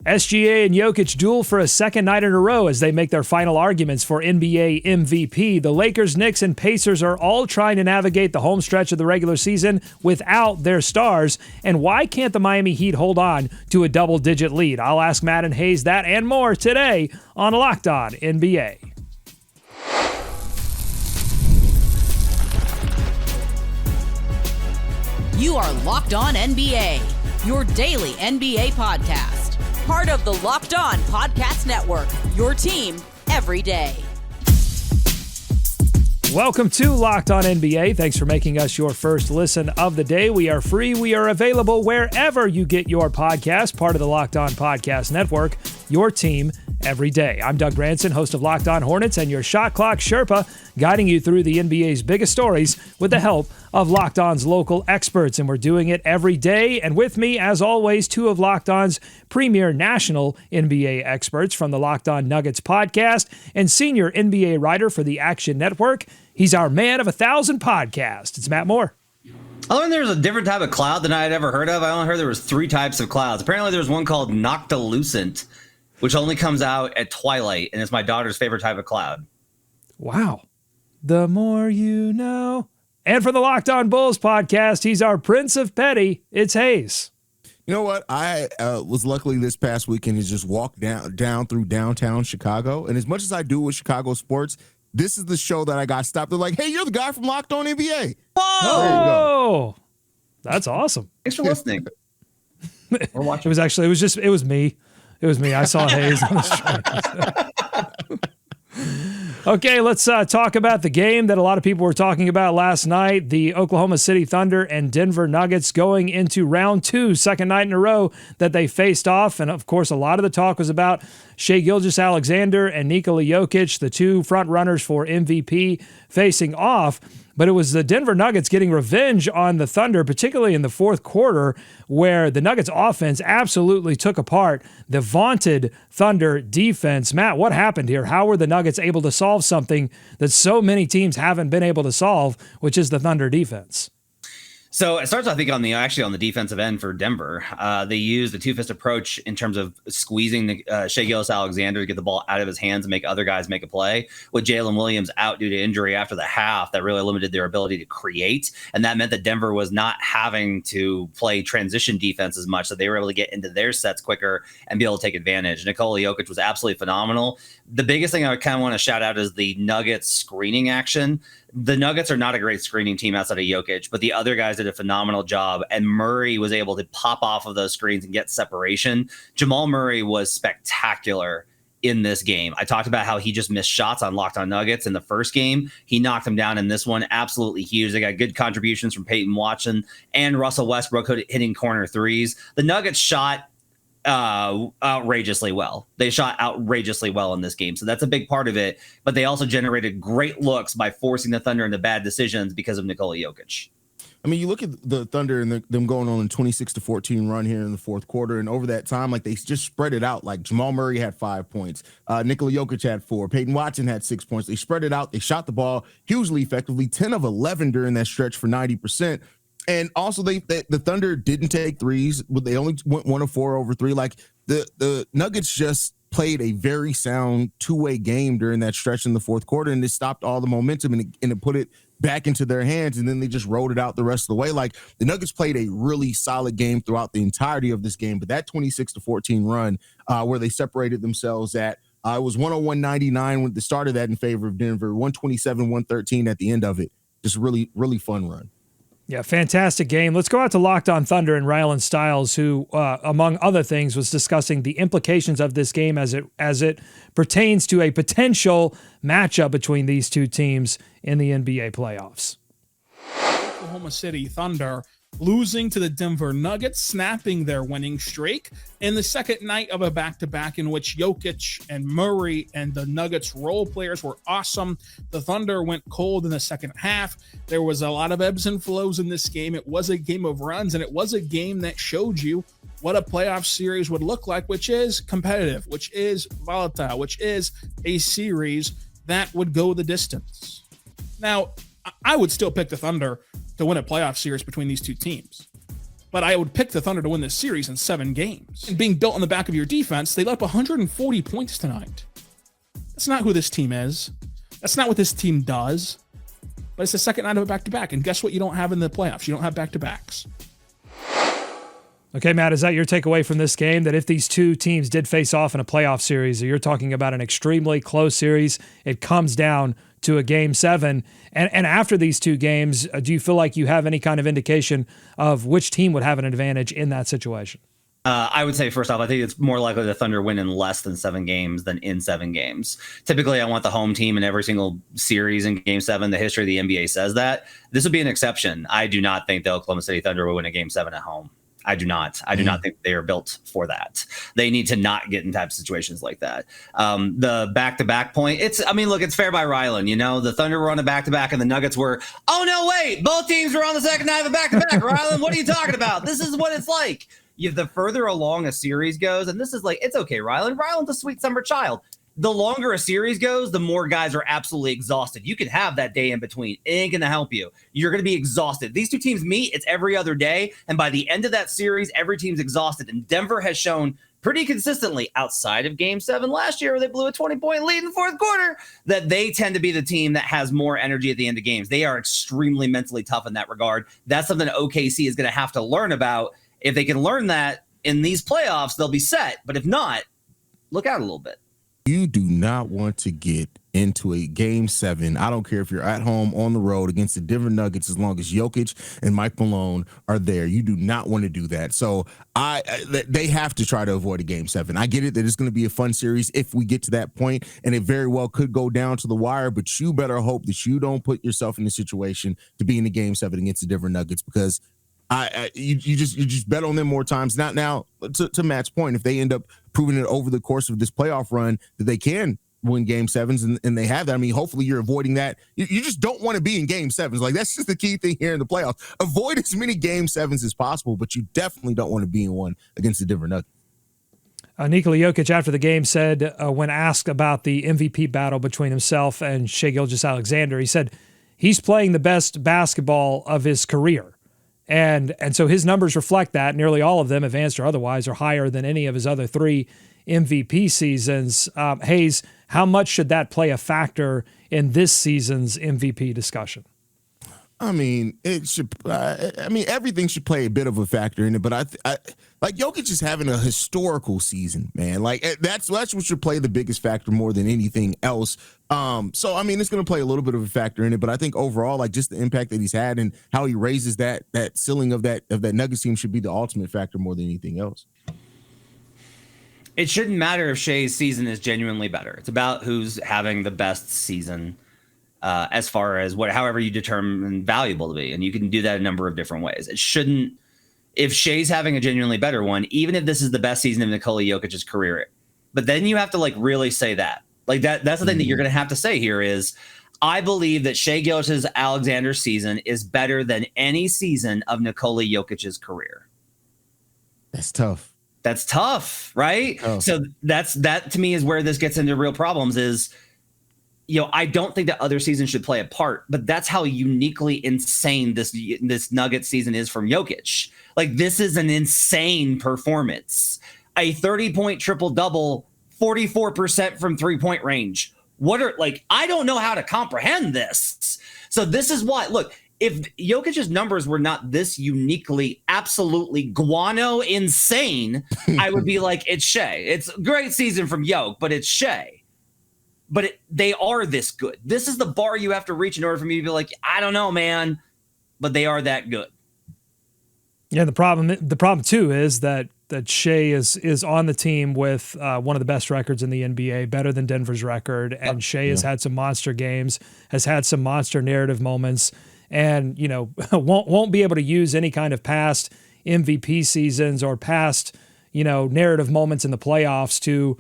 SGA and Jokic duel for a second night in a row as they make their final arguments for NBA MVP. The Lakers, Knicks, and Pacers are all trying to navigate the home stretch of the regular season without their stars. And why can't the Miami Heat hold on to a double-digit lead? I'll ask Matt and Hayes that and more today on Locked On NBA. You are Locked On NBA, your daily NBA podcast. Part of the Locked On Podcast Network, your team every day. Welcome to Locked On NBA. Thanks for making us your first listen of the day. We are free. We are available wherever you get your podcast. Part of the Locked On Podcast Network, your team every day. I'm Doug Branson, host of Locked On Hornets and your Shot Clock Sherpa, guiding you through the NBA's biggest stories with the help of Locked On's local experts. And we're doing it every day. And with me, as always, two of Locked On's premier national NBA experts from the Locked On Nuggets podcast and senior NBA writer for the Action Network. He's our man of 1,000 podcasts. It's Matt Moore. I learned there was a different type of cloud than I had ever heard of. I only heard there was 3 types of clouds. Apparently there's one called noctilucent, which only comes out at twilight, and it's my daughter's favorite type of cloud. Wow. The more you know. And for the Locked On Bulls podcast, he's our Prince of Petty. It's Hayes. You know what? I was luckily this past weekend to just walk down through downtown Chicago. And as much as I do with Chicago sports, this is the show that I got stopped. They're like, hey, you're the guy from Locked On NBA. Whoa! There you go. That's awesome. Thanks for listening. It was me. It was me. I saw Hayes on the street. Okay, let's talk about the game that a lot of people were talking about last night. The Oklahoma City Thunder and Denver Nuggets going into round 2, second night in a row that they faced off. And, of course, a lot of the talk was about Shai Gilgeous-Alexander and Nikola Jokic, the two front runners for MVP, facing off. But it was the Denver Nuggets getting revenge on the Thunder, particularly in the fourth quarter, where the Nuggets offense absolutely took apart the vaunted Thunder defense. Matt, what happened here? How were the Nuggets able to solve something that so many teams haven't been able to solve, which is the Thunder defense? So it starts, I think, on the defensive end for Denver. They used a two-fist approach in terms of squeezing Shai Gilgeous-Alexander to get the ball out of his hands and make other guys make a play. With Jalen Williams out due to injury after the half, that really limited their ability to create. And that meant that Denver was not having to play transition defense as much, so they were able to get into their sets quicker and be able to take advantage. Nikola Jokic was absolutely phenomenal. The biggest thing I kind of want to shout out is the Nuggets screening action. The Nuggets are not a great screening team outside of Jokic, but the other guys did a phenomenal job, and Murray was able to pop off of those screens and get separation. Jamal Murray was spectacular in this game. I talked about how he just missed shots on Locked On Nuggets in the first game. He knocked them down in this one. Absolutely huge. They got good contributions from Peyton Watson and Russell Westbrook hitting corner threes. The Nuggets shot outrageously well. They shot outrageously well in this game. So that's a big part of it. But they also generated great looks by forcing the Thunder into bad decisions because of Nikola Jokic. I mean, you look at the Thunder and them going on a 26-14 run here in the fourth quarter. And over that time, like, they just spread it out. Like, Jamal Murray had 5 points. Nikola Jokic had 4. Peyton Watson had 6 points. They spread it out. They shot the ball hugely effectively, 10 of 11 during that stretch for 90%. And also, the Thunder didn't take threes. They only went 1 of 4 over 3. Like, the Nuggets just played a very sound two-way game during that stretch in the fourth quarter, and it stopped all the momentum and it put it back into their hands, and then they just rolled it out the rest of the way. Like, the Nuggets played a really solid game throughout the entirety of this game, but that 26-14 run where they separated themselves at, it was 101-99 with the start of that in favor of Denver, 127-113 at the end of it. Just really, really fun run. Yeah, fantastic game. Let's go out to Locked On Thunder and Rylan Stiles, who, among other things, was discussing the implications of this game as it pertains to a potential matchup between these two teams in the NBA playoffs. Oklahoma City Thunder losing to the Denver Nuggets, snapping their winning streak in the second night of a back-to-back in which Jokic and Murray and the Nuggets role players were awesome. The Thunder went cold in the second half. There was a lot of ebbs and flows in this game. It was a game of runs, and it was a game that showed you what a playoff series would look like, which is competitive, which is volatile, which is a series that would go the distance. Now, I would still pick the Thunder to win a playoff series between these two teams. but I would pick the Thunder to win this series in 7 games. And being built on the back of your defense, they let up 140 points tonight. That's not who this team is. That's not what this team does. But it's the second night of a back-to-back. And guess what you don't have in the playoffs? You don't have back-to-backs. Okay, Matt, is that your takeaway from this game? That if these two teams did face off in a playoff series, you're talking about an extremely close series, it comes down to a Game 7. And after these two games, do you feel like you have any kind of indication of which team would have an advantage in that situation? I would say, first off, I think it's more likely the Thunder win in less than 7 games than in 7 games. Typically, I want the home team in every single series in Game 7. The history of the NBA says that. This would be an exception. I do not think the Oklahoma City Thunder will win a Game 7 at home. I do not. I do not think they are built for that. They need to not get in type of situations like that. The back-to-back point, it's fair by Ryland. You know, the Thunder were on a back-to-back and the Nuggets were, oh, no, wait, both teams were on the second night of a back-to-back. Ryland, what are you talking about? This is what it's like. The further along a series goes, and this is like, it's okay, Ryland. Ryland's a sweet summer child. The longer a series goes, the more guys are absolutely exhausted. You can have that day in between. It ain't going to help you. You're going to be exhausted. These two teams meet. It's every other day. And by the end of that series, every team's exhausted. And Denver has shown pretty consistently outside of Game 7 last year where they blew a 20-point lead in the fourth quarter that they tend to be the team that has more energy at the end of games. They are extremely mentally tough in that regard. That's something OKC is going to have to learn about. If they can learn that in these playoffs, they'll be set. But if not, look out a little bit. You do not want to get into a Game 7. I don't care if you're at home, on the road against the Denver Nuggets, as long as Jokic and Mike Malone are there. You do not want to do that. So they have to try to avoid a Game 7. I get it that it's going to be a fun series if we get to that point, and it very well could go down to the wire, but you better hope that you don't put yourself in a situation to be in the Game 7 against the Denver Nuggets, because you just bet on them more times. Not now, to Matt's point, if they end up proving it over the course of this playoff run that they can win Game 7s, and they have that. I mean, hopefully you're avoiding that. You just don't want to be in Game 7s. Like, that's just the key thing here in the playoffs. Avoid as many Game 7s as possible, but you definitely don't want to be in one against the Denver Nuggets. Nikola Jokic, after the game, said when asked about the MVP battle between himself and Shai Gilgeous-Alexander, he said he's playing the best basketball of his career. And so his numbers reflect that. Nearly all of them, advanced or otherwise, are higher than any of his other 3 MVP seasons. Hayes, how much should that play a factor in this season's MVP discussion? I mean, it should. Everything should play a bit of a factor in it. But I like Jokic is having a historical season, man. Like that's what should play the biggest factor more than anything else. So I mean, it's going to play a little bit of a factor in it. But I think overall, like just the impact that he's had and how he raises that ceiling of that Nuggets team should be the ultimate factor more than anything else. It shouldn't matter if Shai's season is genuinely better. It's about who's having the best season. As far as however you determine valuable to be. And you can do that a number of different ways. It shouldn't, if Shai's having a genuinely better one, even if this is the best season of Nikola Jokic's career, but then you have to like really say that. Like that's the thing that you're going to have to say here is, I believe that Shai Gilgeous-Alexander's season is better than any season of Nikola Jokic's career. That's tough. That's tough, right? Tough. So that to me is where this gets into real problems is, I don't think that other seasons should play a part, but that's how uniquely insane this Nuggets season is from Jokic. Like, this is an insane performance. A 30-point triple-double, 44% from three-point range. I don't know how to comprehend this. So this is why, look, if Jokic's numbers were not this uniquely, absolutely guano insane, I would be like, it's Shai. It's a great season from Jokic, but it's Shai. But they are this good. This is the bar you have to reach in order for me to be like, I don't know, man, but they are that good. Yeah, the problem too is that Shai is on the team with one of the best records in the NBA, better than Denver's record, and Shai has had some monster games, has had some monster narrative moments, and won't be able to use any kind of past MVP seasons or past narrative moments in the playoffs to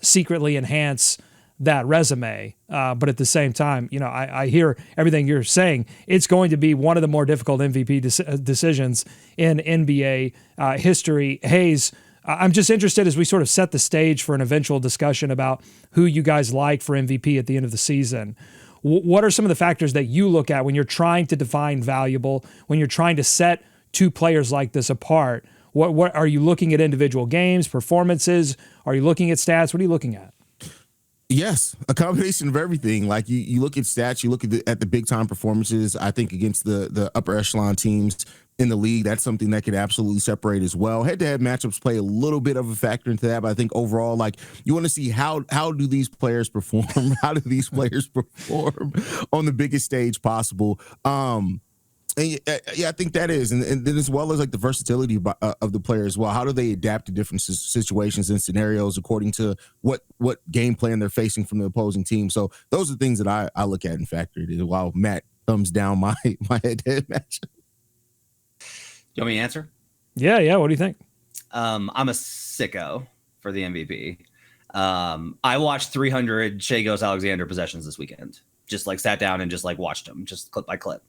secretly enhance that resume. But at the same time, I hear everything you're saying. It's going to be one of the more difficult MVP decisions in NBA history. Hayes, I'm just interested as we sort of set the stage for an eventual discussion about who you guys like for MVP at the end of the season. What are some of the factors that you look at when you're trying to define valuable, when you're trying to set two players like this apart? What are you looking at? Individual games, performances? Are you looking at stats? What are you looking at? Yes, a combination of everything. Like you look at stats, you look at the big time performances. I think against the upper echelon teams in the league, that's something that could absolutely separate as well. Head-to-head matchups play a little bit of a factor into that, but I think overall, like, you want to see how do these players perform? How do these players perform on the biggest stage possible? And yeah, I think that is, and then as well as like the versatility of the player as well. How do they adapt to different situations and scenarios according to what game plan they're facing from the opposing team? So those are things that I look at and factor in. While Matt thumbs down my head-to-head match. You want me to answer? Yeah. What do you think? I'm a sicko for the MVP. I watched 300 Shai Gilgeous-Alexander possessions this weekend. Just like sat down and just like watched him, just clip by clip.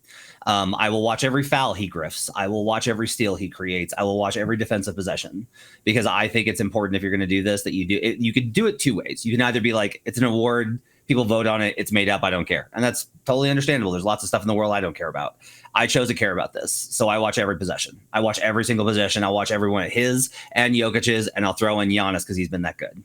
I will watch every foul he grifts. I will watch every steal he creates. I will watch every defensive possession, because I think it's important if you're going to do this that you do it. You could do it two ways. You can either be like, it's an award, people vote on it, it's made up, I don't care. And that's totally understandable. There's lots of stuff in the world I don't care about. I chose to care about this. So I watch every possession. I watch every single possession. I'll watch every one of his and Jokic's, and I'll throw in Giannis because he's been that good.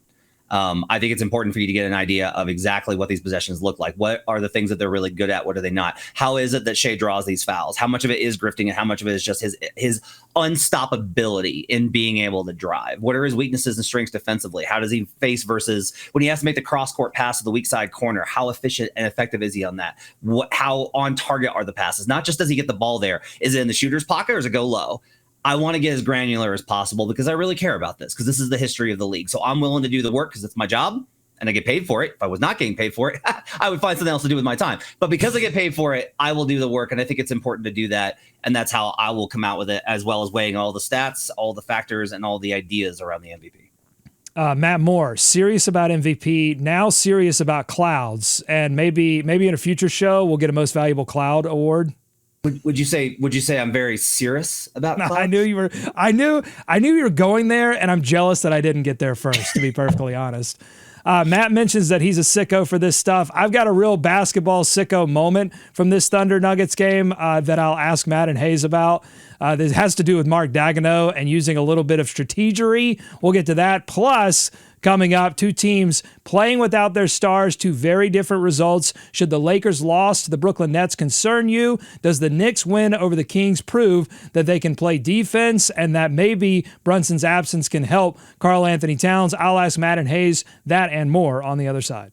I think it's important for you to get an idea of exactly what these possessions look like. What are the things that they're really good at? What are they not? How is it that Shai draws these fouls? How much of it is grifting and how much of it is just his unstoppability in being able to drive? What are his weaknesses and strengths defensively? How does he face versus when he has to make the cross-court pass to the weak side corner? How efficient and effective is he on that? How on target are the passes? Not just does he get the ball there. Is it in the shooter's pocket or does it go low? I want to get as granular as possible because I really care about this, because this is the history of the league. So I'm willing to do the work because it's my job and I get paid for it. If I was not getting paid for it, I would find something else to do with my time. But because I get paid for it, I will do the work. And I think it's important to do that. And that's how I will come out with it, as well as weighing all the stats, all the factors, and all the ideas around the MVP. Matt Moore, serious about MVP, now serious about clouds. And maybe in a future show, we'll get a most valuable cloud award. Would you say I'm very serious about clouds? I knew you were going there, and I'm jealous that I didn't get there first, to be perfectly honest. Matt mentions that he's a sicko for this stuff. I've got a real basketball sicko moment from this Thunder Nuggets game that I'll ask Matt and Hayes about. This has to do with Mark Daigneault and using a little bit of strategery. We'll get to that. Plus, coming up, two teams playing without their stars, two very different results. Should the Lakers' loss to the Brooklyn Nets concern you? Does the Knicks win over the Kings prove that they can play defense and that maybe Brunson's absence can help Karl Anthony Towns? I'll ask Matt and Hayes that and more on the other side.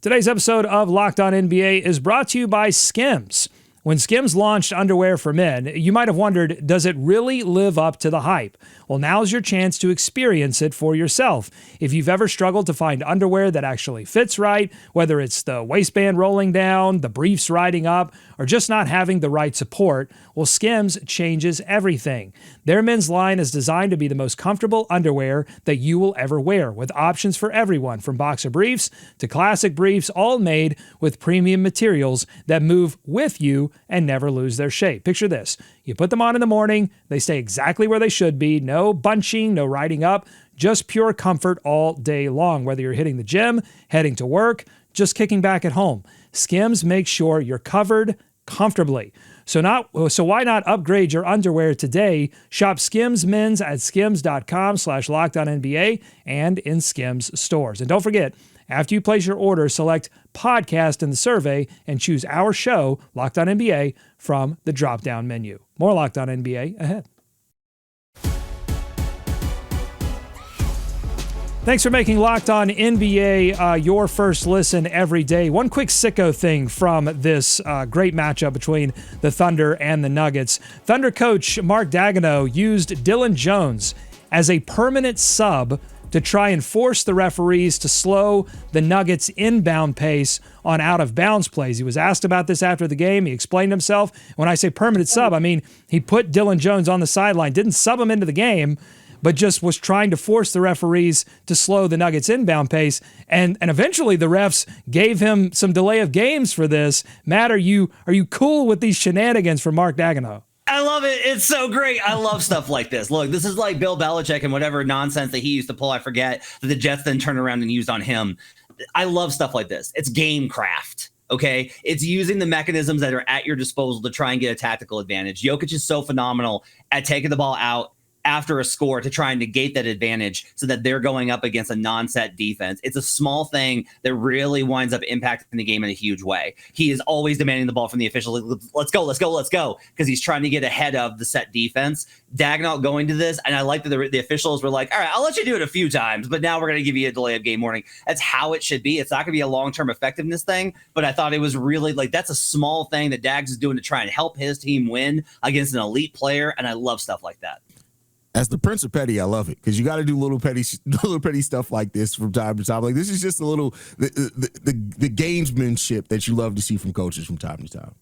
Today's episode of Locked On NBA is brought to you by Skims. When Skims launched underwear for men, you might have wondered, does it really live up to the hype? Well, now's your chance to experience it for yourself. If you've ever struggled to find underwear that actually fits right, whether it's the waistband rolling down, the briefs riding up, or just not having the right support, well, Skims changes everything. Their men's line is designed to be the most comfortable underwear that you will ever wear, with options for everyone, from boxer briefs to classic briefs, all made with premium materials that move with you and never lose their shape. Picture this. You put them on in the morning, they stay exactly where they should be, no bunching, no riding up, just pure comfort all day long, whether you're hitting the gym, heading to work, just kicking back at home. Skims makes sure you're covered comfortably. So why not upgrade your underwear today? Shop Skims Men's at skims.com/LockedOnNBA and in Skims stores. And don't forget, after you place your order, select podcast in the survey and choose our show, Locked On NBA, from the drop-down menu. More Locked On NBA ahead. Thanks for making Locked On NBA your first listen every day. One quick sicko thing from this great matchup between the Thunder and the Nuggets. Thunder coach Mark Daigneault used Dillon Jones as a permanent sub to try and force the referees to slow the Nuggets' inbound pace on out-of-bounds plays. He was asked about this after the game. He explained himself. When I say permanent sub, I mean he put Dillon Jones on the sideline, didn't sub him into the game, but just was trying to force the referees to slow the Nuggets' inbound pace. And eventually the refs gave him some delay of games for this. Matt, are you cool with these shenanigans from Mark Daigneault? I love it. It's so great. I love stuff like this. Look, this is like Bill Belichick and whatever nonsense that he used to pull, I forget, that the Jets then turned around and used on him. I love stuff like this. It's game craft. Okay, it's using the mechanisms that are at your disposal to try and get a tactical advantage. Jokic is so phenomenal at taking the ball out after a score to try and negate that advantage so that they're going up against a non-set defense. It's a small thing that really winds up impacting the game in a huge way. He is always demanding the ball from the officials. Let's go, because he's trying to get ahead of the set defense. Dagnall going to this, and I like that the officials were like, all right, I'll let you do it a few times, but now we're going to give you a delay of game warning. That's how it should be. It's not going to be a long-term effectiveness thing, but I thought it was really like, that's a small thing that Dags is doing to try and help his team win against an elite player, and I love stuff like that. As the Prince of Petty, I love it because you got to do little petty stuff like this from time to time. Like this is just a little the gamesmanship that you love to see from coaches from time to time.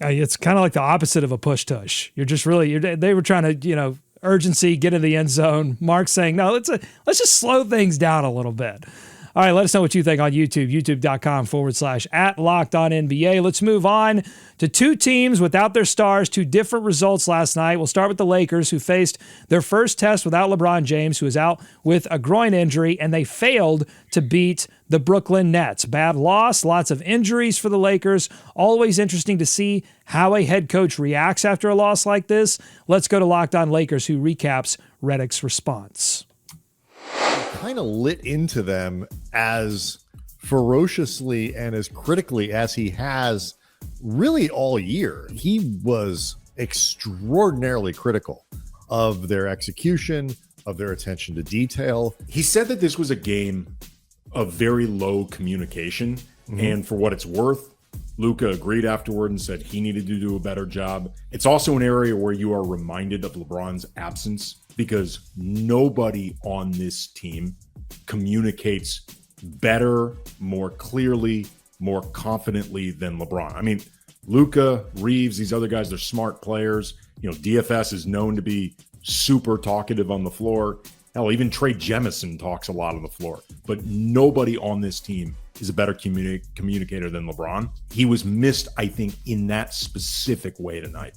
It's kind of like the opposite of a push tush. You're just they were trying to urgency, get in the end zone. Mark's saying no, let's just slow things down a little bit. All right, let us know what you think on YouTube, youtube.com/@LockedOnNBA. Let's move on to two teams without their stars, two different results last night. We'll start with the Lakers, who faced their first test without LeBron James, who is out with a groin injury, and they failed to beat the Brooklyn Nets. Bad loss, lots of injuries for the Lakers. Always interesting to see how a head coach reacts after a loss like this. Let's go to Locked On Lakers, who recaps Redick's response. Kind of lit into them as ferociously and as critically as he has really all year. He was extraordinarily critical of their execution, of their attention to detail. He said that this was a game of very low communication. And for what it's worth, Luka agreed afterward and said he needed to do a better job. It's also an area where you are reminded of LeBron's absence because nobody on this team communicates better, more clearly, more confidently than LeBron. I mean, Luka, Reeves, these other guys, they're smart players. DFS is known to be super talkative on the floor. Hell, even Trey Jemison talks a lot on the floor. But nobody on this team is a better communicator than LeBron. He was missed, I think, in that specific way tonight.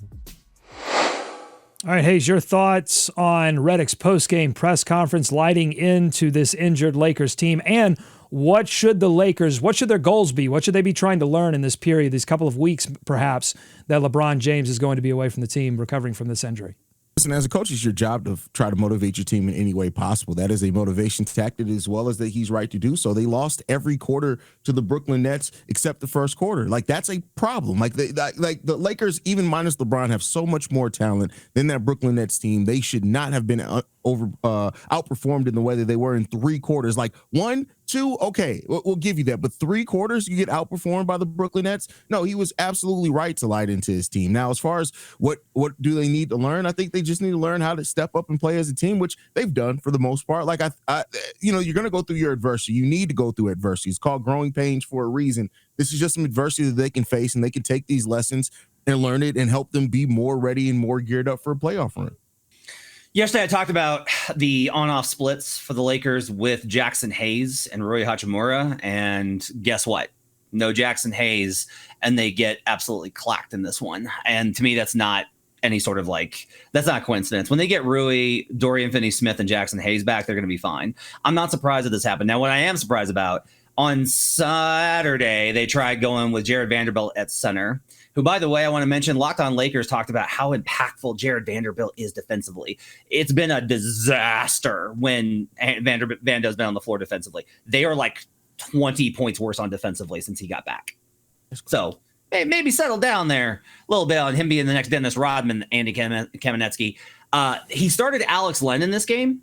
All right, Hayes, your thoughts on Redick's post-game press conference lighting into this injured Lakers team, and what should their goals be? What should they be trying to learn in this period, these couple of weeks perhaps, that LeBron James is going to be away from the team recovering from this injury? Listen, as a coach, it's your job to try to motivate your team in any way possible. That is a motivation tactic as well as that he's right to do so. They lost every quarter to the Brooklyn Nets except the first quarter. Like, that's a problem. Like the Lakers, even minus LeBron, have so much more talent than that Brooklyn Nets team. They should not have been outperformed in the way that they were in three quarters. Like 1, 2, okay, we'll give you that. But 3 quarters, you get outperformed by the Brooklyn Nets? No, he was absolutely right to light into his team. Now, as far as what do they need to learn, I think they just need to learn how to step up and play as a team, which they've done for the most part. Like, you're going to go through your adversity. You need to go through adversity. It's called growing pains for a reason. This is just some adversity that they can face, and they can take these lessons and learn it and help them be more ready and more geared up for a playoff run. Yesterday, I talked about the on-off splits for the Lakers with Jackson Hayes and Rui Hachimura, and guess what? No Jackson Hayes, and they get absolutely clacked in this one. And to me, that's not any sort of that's not a coincidence. When they get Rui, Dorian Finney-Smith, and Jackson Hayes back, they're going to be fine. I'm not surprised that this happened. Now, what I am surprised about, on Saturday, they tried going with Jared Vanderbilt at center, who, by the way, I want to mention, Locked On Lakers talked about how impactful Jared Vanderbilt is defensively. It's been a disaster when Vando's been on the floor defensively. They are 20 points worse on defensively since he got back. So maybe settle down there a little bit on him being the next Dennis Rodman, Andy Kamenetsky. He started Alex Len in this game,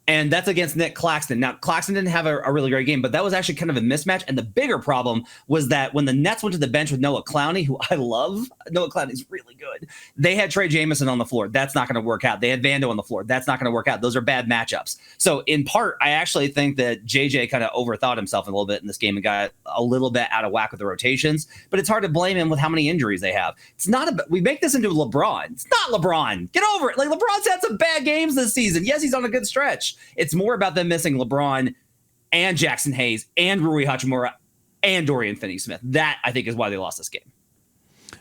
and that's against Nick Claxton. Now, Claxton didn't have a really great game, but that was actually kind of a mismatch. And the bigger problem was that when the Nets went to the bench with Noah Clowney, who I love, Noah Clowney's really good, they had Trey Jamison on the floor. That's not going to work out. They had Vando on the floor. That's not going to work out. Those are bad matchups. So in part, I actually think that JJ kind of overthought himself a little bit in this game and got a little bit out of whack with the rotations. But it's hard to blame him with how many injuries they have. It's not we make this into LeBron. It's not LeBron. Get over it. LeBron's had some bad games this season. Yes, he's on a good stretch. It's more about them missing LeBron and Jackson Hayes and Rui Hachimura and Dorian Finney-Smith. That, I think, is why they lost this game.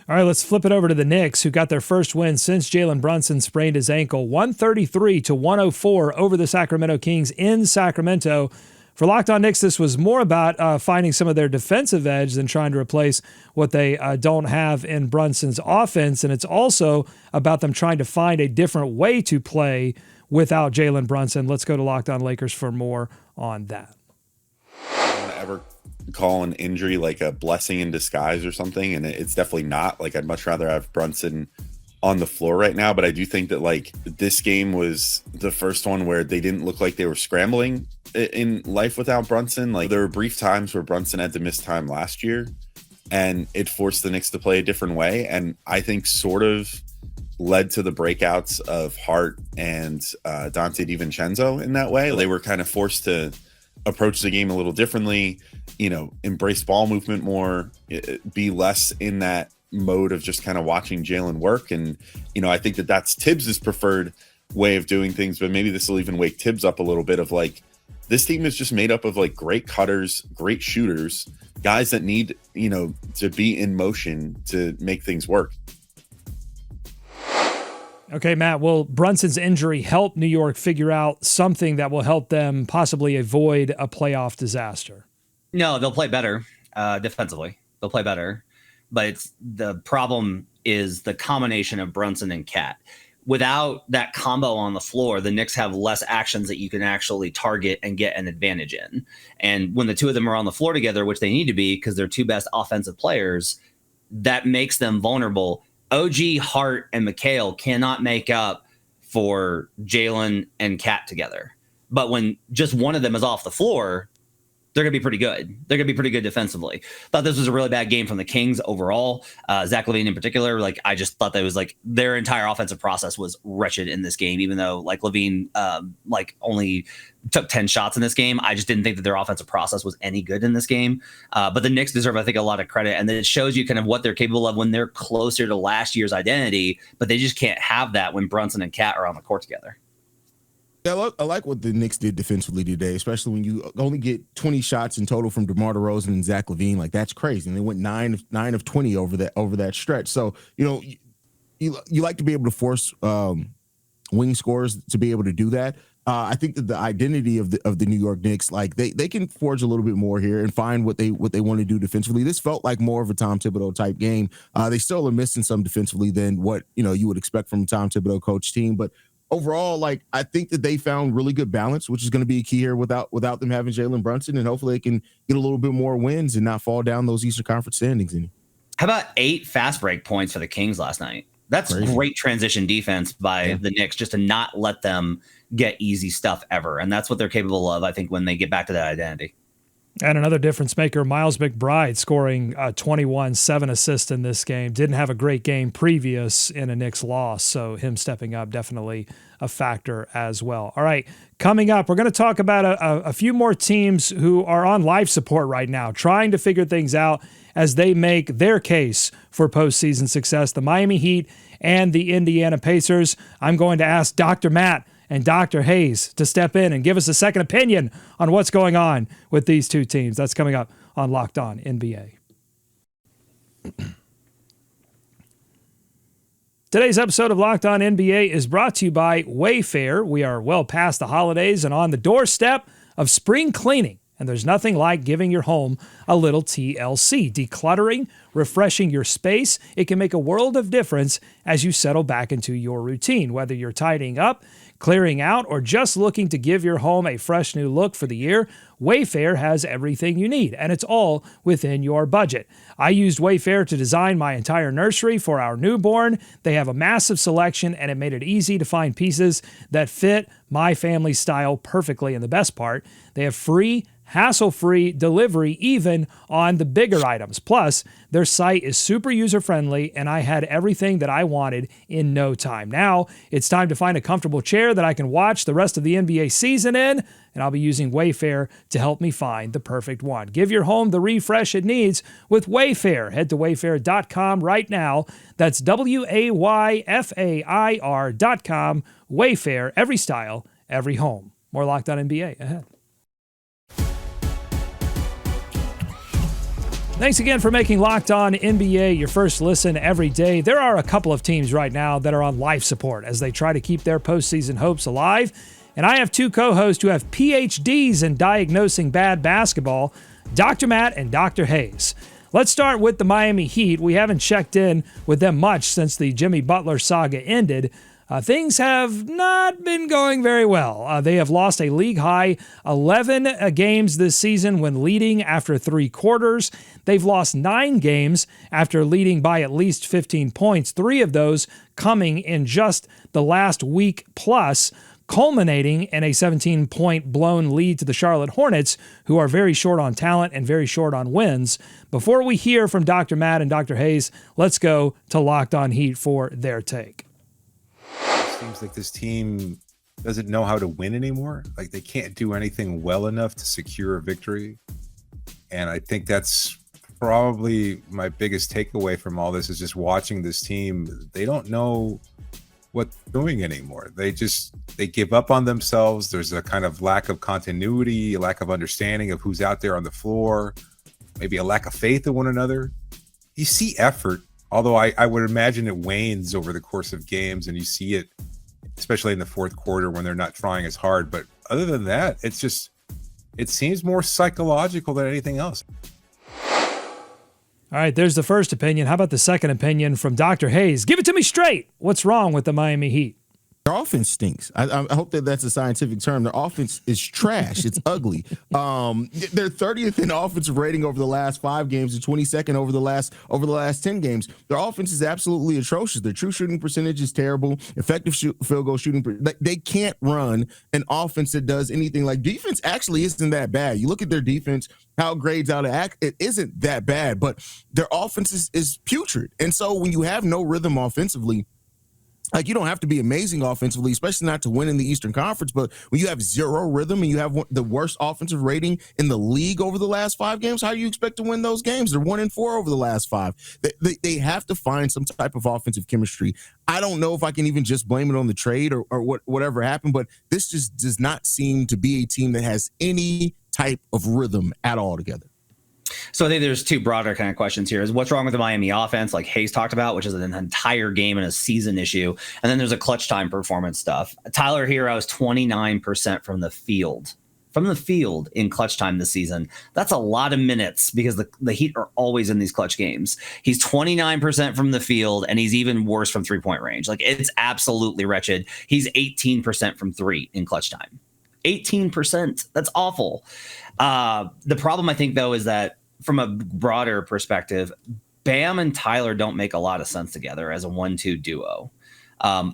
All right, let's flip it over to the Knicks, who got their first win since Jalen Brunson sprained his ankle, 133-104 over the Sacramento Kings in Sacramento. For Locked On Knicks, this was more about finding some of their defensive edge than trying to replace what they don't have in Brunson's offense. And it's also about them trying to find a different way to play without Jalen Brunson. Let's go to Locked On Lakers for more on that. I don't want to ever call an injury like a blessing in disguise or something, and it's definitely not. Like, I'd much rather have Brunson on the floor right now, but I do think that like this game was the first one where they didn't look like they were scrambling in life without Brunson. Like, there were brief times where Brunson had to miss time last year, and it forced the Knicks to play a different way, and I think sort of led to the breakouts of Hart and Dante DiVincenzo in that way. They were kind of forced to approach the game a little differently, embrace ball movement more, be less in that mode of just kind of watching Jalen work. And, I think that that's Tibbs' preferred way of doing things, but maybe this will even wake Tibbs up a little bit of like, this team is just made up of like great cutters, great shooters, guys that need, to be in motion to make things work. Okay, Matt, will Brunson's injury help New York figure out something that will help them possibly avoid a playoff disaster? No, they'll play better defensively. They'll play better. But the problem is the combination of Brunson and Cat. Without that combo on the floor, the Knicks have less actions that you can actually target and get an advantage in. And when the two of them are on the floor together, which they need to be because they're two best offensive players, that makes them vulnerable. OG, Hart, and McHale cannot make up for Jalen and Cat together. But when just one of them is off the floor, they're going to be pretty good. They're going to be pretty good defensively. Thought this was a really bad game from the Kings overall. Zach LaVine in particular, I just thought that was their entire offensive process was wretched in this game, even though LaVine only took 10 shots in this game. I just didn't think that their offensive process was any good in this game. But the Knicks deserve, I think, a lot of credit. And then it shows you kind of what they're capable of when they're closer to last year's identity, but they just can't have that when Brunson and Cat are on the court together. Yeah, I like what the Knicks did defensively today, especially when you only get 20 shots in total from DeMar DeRozan and Zach LaVine. That's crazy. And they went 9 of 20 over that stretch. So, you like to be able to force wing scorers to be able to do that. I think that the identity of the New York Knicks, they can forge a little bit more here and find what they want to do defensively. This felt like more of a Tom Thibodeau type game. They still are missing some defensively than what you would expect from a Tom Thibodeau coach team, but overall, I think that they found really good balance, which is going to be a key here without them having Jalen Brunson, and hopefully they can get a little bit more wins and not fall down those Eastern Conference standings. How about 8 fast break points for the Kings last night? That's crazy. Great transition defense by the Knicks just to not let them get easy stuff ever. And that's what they're capable of, I think, when they get back to that identity. And another difference maker, Miles McBride, scoring 21, 7 assists in this game. Didn't have a great game previous in a Knicks loss, so him stepping up definitely a factor as well. All right, coming up, we're going to talk about a few more teams who are on life support right now, trying to figure things out as they make their case for postseason success, the Miami Heat and the Indiana Pacers. I'm going to ask Dr. Matt and Dr. Hayes to step in and give us a second opinion on what's going on with these two teams. That's coming up on Locked On NBA. Today's episode of Locked On NBA is brought to you by Wayfair. We are well past the holidays and on the doorstep of spring cleaning. And there's nothing like giving your home a little TLC. Decluttering, refreshing your space, it can make a world of difference as you settle back into your routine. Whether you're tidying up, clearing out, or just looking to give your home a fresh new look for the year, Wayfair has everything you need, and it's all within your budget. I used Wayfair to design my entire nursery for our newborn. They have a massive selection, and it made it easy to find pieces that fit my family style perfectly. And the best part, they have free, hassle-free delivery even on the bigger items. Plus, their site is super user-friendly, and I had everything that I wanted in no time. Now, it's time to find a comfortable chair that I can watch the rest of the NBA season in, and I'll be using Wayfair to help me find the perfect one. Give your home the refresh it needs with Wayfair. Head to wayfair.com right now. That's WAYFAIR.com. Wayfair, every style, every home. More Locked On NBA ahead. Thanks again for making Locked On NBA your first listen every day. There are a couple of teams right now that are on life support as they try to keep their postseason hopes alive. And I have two co-hosts who have PhDs in diagnosing bad basketball, Dr. Matt and Dr. Hayes. Let's start with the Miami Heat. We haven't checked in with them much since the Jimmy Butler saga ended. Things have not been going very well. They have lost a league-high 11 games this season when leading after 3 quarters. They've lost 9 games after leading by at least 15 points, 3 of those coming in just the last week plus, culminating in a 17-point blown lead to the Charlotte Hornets, who are very short on talent and very short on wins. Before we hear from Dr. Matt and Dr. Hayes, let's go to Locked On Heat for their take. Seems like this team doesn't know how to win anymore. Like they can't do anything well enough to secure a victory. And I think that's probably my biggest takeaway from all this is just watching this team. They don't know what they're doing anymore. They give up on themselves. There's a kind of lack of continuity, a lack of understanding of who's out there on the floor, maybe a lack of faith in one another. You see effort, although I would imagine it wanes over the course of games, and you see it especially in the fourth quarter when they're not trying as hard. But other than that, it seems more psychological than anything else. All right, there's the first opinion. How about the second opinion from Dr. Hayes? Give it to me straight. What's wrong with the Miami Heat? Their offense stinks. I hope that that's a scientific term. Their offense is trash. It's ugly. They're 30th in offensive rating over the last 5 games and 22nd over the last 10 games. Their offense is absolutely atrocious. Their true shooting percentage is terrible. Effective field goal shooting. They can't run an offense that does anything. Like defense actually isn't that bad. You look at their defense, how it grades out of act, it isn't that bad, but their offense is putrid. And so when you have no rhythm offensively, like you don't have to be amazing offensively, especially not to win in the Eastern Conference. But when you have 0 rhythm and you have the worst offensive rating in the league over the last 5 games, how do you expect to win those games? They're 1-4 over the last 5. They have to find some type of offensive chemistry. I don't know if I can even just blame it on the trade or whatever happened, but this just does not seem to be a team that has any type of rhythm at all together. So I think there's 2 broader kind of questions here. Is what's wrong with the Miami offense, like Hayes talked about, which is an entire game and a season issue. And then there's a clutch time performance stuff. Tyler Hero is 29% from the field in clutch time this season. That's a lot of minutes because the Heat are always in these clutch games. He's 29% from the field, and he's even worse from 3-point range. Like it's absolutely wretched. He's 18% from 3 in clutch time. 18%. That's awful. The problem, I think, though, is that from a broader perspective, Bam and Tyler don't make a lot of sense together as a 1-2 duo.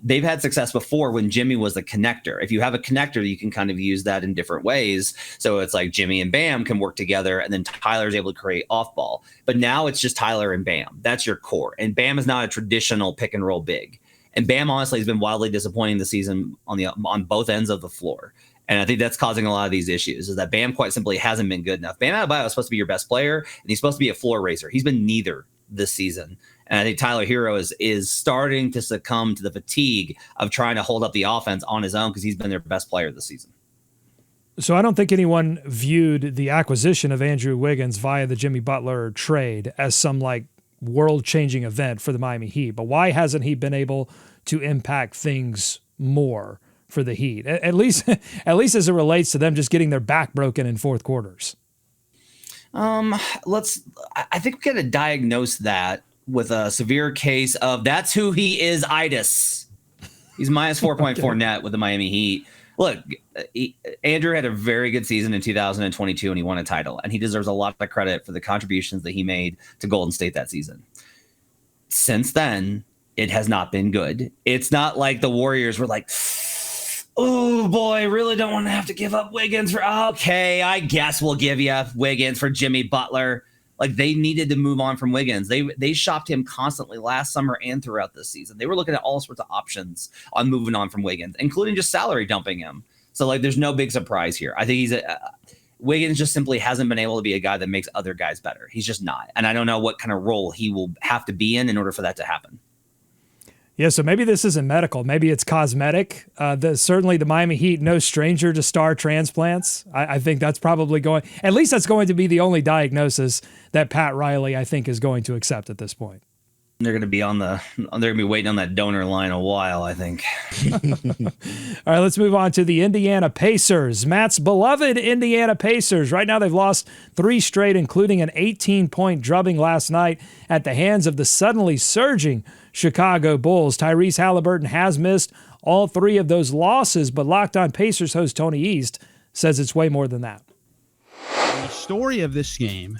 They've had success before when Jimmy was the connector. If you have a connector, you can kind of use that in different ways. So it's like Jimmy and Bam can work together, and then Tyler's able to create off ball. But now it's just Tyler and Bam. That's your core. And Bam is not a traditional pick and roll big. And Bam honestly has been wildly disappointing this season on both ends of the floor. And I think that's causing a lot of these issues, is that Bam quite simply hasn't been good enough. Bam Adebayo is supposed to be your best player, and he's supposed to be a floor racer. He's been neither this season. And I think Tyler Hero is starting to succumb to the fatigue of trying to hold up the offense on his own because he's been their best player this season. So I don't think anyone viewed the acquisition of Andrew Wiggins via the Jimmy Butler trade as some like world-changing event for the Miami Heat. But why hasn't he been able to impact things more for the Heat, at least as it relates to them just getting their back broken in fourth quarters? I think we got to diagnose that with a severe case of that's who he is itis. He's minus 4.4 net with the Miami Heat. Look, Andrew had a very good season in 2022 and he won a title, and he deserves a lot of credit for the contributions that he made to Golden State that season. Since then, it has not been good. It's not like the Warriors were like, oh boy, really don't want to have to give up Wiggins for, okay, I guess we'll give you Wiggins for Jimmy Butler. Like they needed to move on from Wiggins. They shopped him constantly last summer and throughout this season. They were looking at all sorts of options on moving on from Wiggins, including just salary dumping him. So like there's no big surprise here. I think Wiggins just simply hasn't been able to be a guy that makes other guys better. He's just not. And I don't know what kind of role he will have to be in order for that to happen. Yeah, so maybe this isn't medical. Maybe it's cosmetic. Certainly the Miami Heat, no stranger to star transplants. I think that's probably at least that's going to be the only diagnosis that Pat Riley, I think, is going to accept at this point. They're going to be waiting on that donor line a while, I think. All right, let's move on to the Indiana Pacers. Matt's beloved Indiana Pacers. Right now they've lost 3 straight, including an 18-point drubbing last night at the hands of the suddenly surging Chicago Bulls. Tyrese Halliburton has missed all 3 of those losses, but Locked On Pacers host Tony East says it's way more than that. The story of this game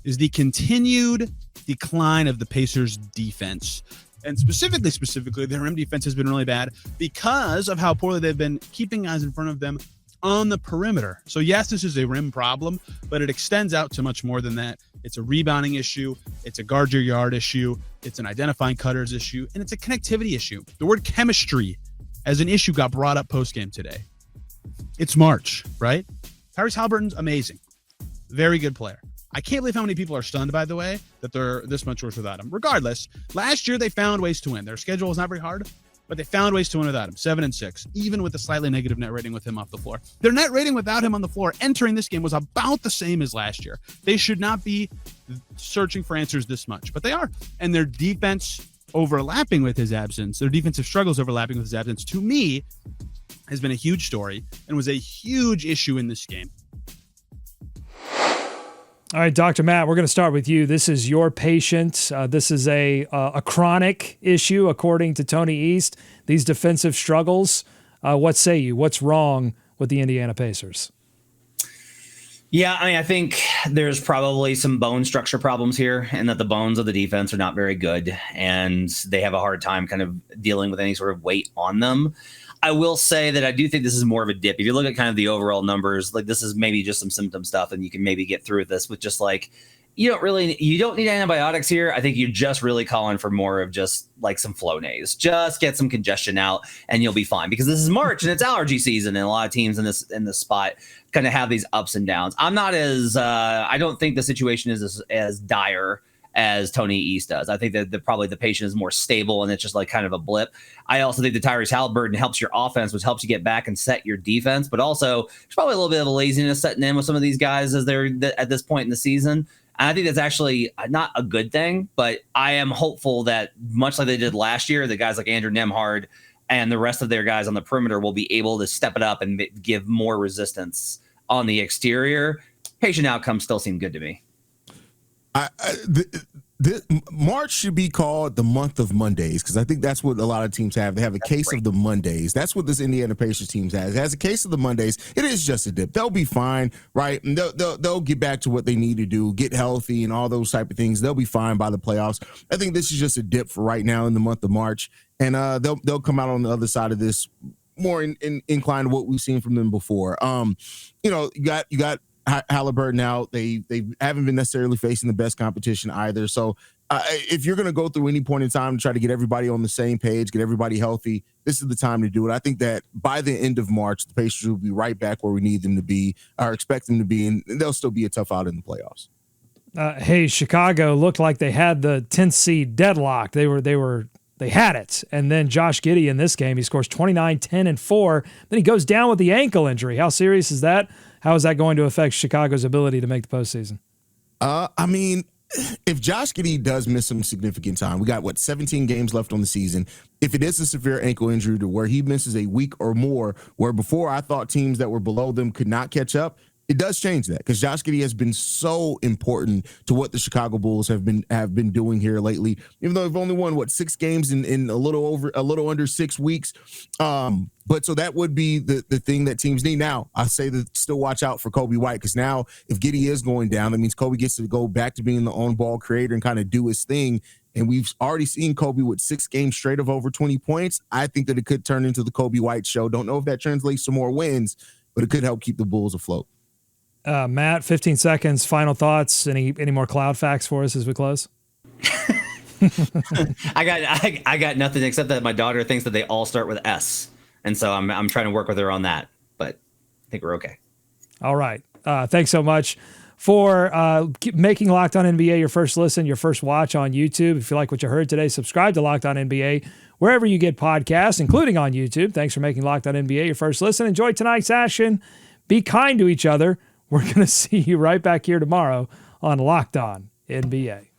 is the continued decline of the Pacers defense. And specifically, their rim defense has been really bad because of how poorly they've been keeping guys in front of them on the perimeter. So yes, this is a rim problem, but it extends out to much more than that. It's a rebounding issue. It's a guard your yard issue. It's an identifying cutters issue. And it's a connectivity issue. The word chemistry as an issue got brought up post-game today. It's March, right? Tyrese Halliburton's amazing. Very good player. I can't believe how many people are stunned, by the way, that they're this much worse without him. Regardless, last year they found ways to win. Their schedule is not very hard, but they found ways to win without him. 7-6, even with a slightly negative net rating with him off the floor. Their net rating without him on the floor entering this game was about the same as last year. They should not be searching for answers this much, but they are. And their defense overlapping with his absence, their defensive struggles overlapping with his absence, to me, has been a huge story and was a huge issue in this game. All right, Dr. Matt, we're going to start with you. This is your patient. This is a chronic issue, according to Tony East. These defensive struggles. What say you? What's wrong with the Indiana Pacers? Yeah, I mean, I think there's probably some bone structure problems here, and that the bones of the defense are not very good, and they have a hard time kind of dealing with any sort of weight on them. I will say that I do think this is more of a dip. If you look at kind of the overall numbers, like this is maybe just some symptom stuff, and you can maybe get through this with just like, you don't need antibiotics here. I think you're just really calling for more of just like some Flonase. Just get some congestion out and you'll be fine, because this is March and it's allergy season, and a lot of teams in this spot kind of have these ups and downs. I'm not as I don't think the situation is as dire as Tony East does. I think that probably the patient is more stable and it's just like kind of a blip. I also think the Tyrese Halliburton helps your offense, which helps you get back and set your defense, but also there's probably a little bit of a laziness setting in with some of these guys as they're at this point in the season. And I think that's actually not a good thing, but I am hopeful that much like they did last year, the guys like Andrew Nembhard and the rest of their guys on the perimeter will be able to step it up and give more resistance on the exterior. Patient outcomes still seem good to me. March should be called the month of Mondays, because I think that's what a lot of teams have. They have a case of the Mondays. That's what this Indiana Pacers team has. It has a case of the Mondays. It is just a dip. They'll be fine, right? And they'll get back to what they need to do, get healthy and all those type of things. They'll be fine by the playoffs. I think this is just a dip for right now in the month of March, and they'll come out on the other side of this more inclined to what we've seen from them before. You got Halliburton out. They haven't been necessarily facing the best competition either. So if you're going to go through any point in time to try to get everybody on the same page, get everybody healthy, this is the time to do it. I think that by the end of March, the Pacers will be right back where we need them to be, or expect them to be, and they'll still be a tough out in the playoffs. Hey, Chicago looked like they had the 10th seed deadlocked. They had it. And then Josh Giddey in this game, he scores 29, 10, and 4. Then he goes down with the ankle injury. How serious is that? How is that going to affect Chicago's ability to make the postseason? I mean, if Josh Giddey does miss some significant time, we got 17 games left on the season. If it is a severe ankle injury to where he misses a week or more, where before I thought teams that were below them could not catch up, it does change that, because Josh Giddey has been so important to what the Chicago Bulls have been doing here lately. Even though they've only won 6 games in a little under 6 weeks, but so that would be the thing that teams need. Now I say that still watch out for Kobe White, because now if Giddey is going down, that means Kobe gets to go back to being the on ball creator and kind of do his thing. And we've already seen Kobe with 6 games straight of over 20 points. I think that it could turn into the Kobe White show. Don't know if that translates to more wins, but it could help keep the Bulls afloat. Matt, 15 seconds, final thoughts. Any more cloud facts for us as we close? I got nothing except that my daughter thinks that they all start with S. And so I'm trying to work with her on that, but I think we're okay. All right. Thanks so much for making Locked On NBA your first listen, your first watch on YouTube. If you like what you heard today, subscribe to Locked On NBA wherever you get podcasts, including on YouTube. Thanks for making Locked On NBA your first listen. Enjoy tonight's action. Be kind to each other. We're going to see you right back here tomorrow on Locked On NBA.